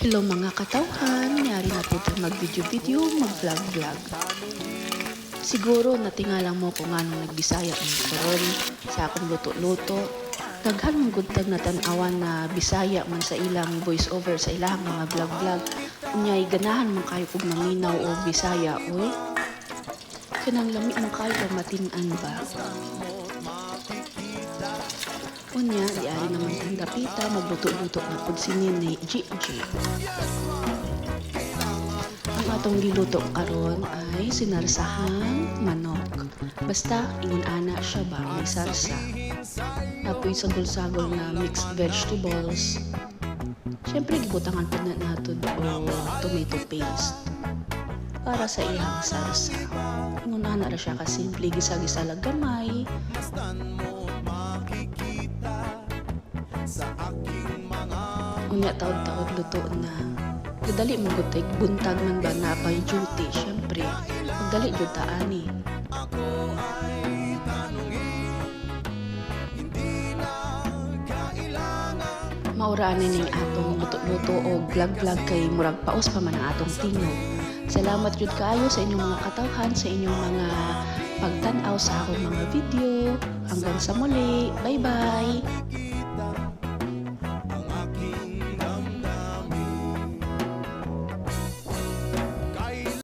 Hello mga katawhan, niyari na po tayo mag-video-video, mag-vlog-vlog. Siguro natingalang mo kung anong nagbisaya ang karon sa akong luto-luto. Daghan mong guntag na tan-awan na bisaya man sa ilang voice over sa ilang mga vlog-vlog. Unyay ganahan mo kayo kung maminaw o bisaya, oy. Kanang lami mo kayo o matin-an ba? Unya, di ari naman kang dapita, magluto-luto na pud sinin ni Gigi. Ang atong giluto karon ay sinarsahang manok. Basta ingon ana siya ba may sarsa. Apoy sagol-sagol na mixed vegetables. Siyempre gibutangan pa na nato o tomato paste para sa iyang sarsa. Ingon ana ra siya kasimple gisa-gisa lang gamay. Unya taod-taod luto na. Kadali mo gutay buntag man ba na pay duty, syempre. Magdali jud ta ani. Maura ani ning atong luto-luto o vlog-vlog kay murag paus pa man ang atong tingog. Salamat jud kaayo sa inyong mga katawhan, sa inyong mga pagtan-aw sa akong mga video. Hanggang sa muli. Bye-bye.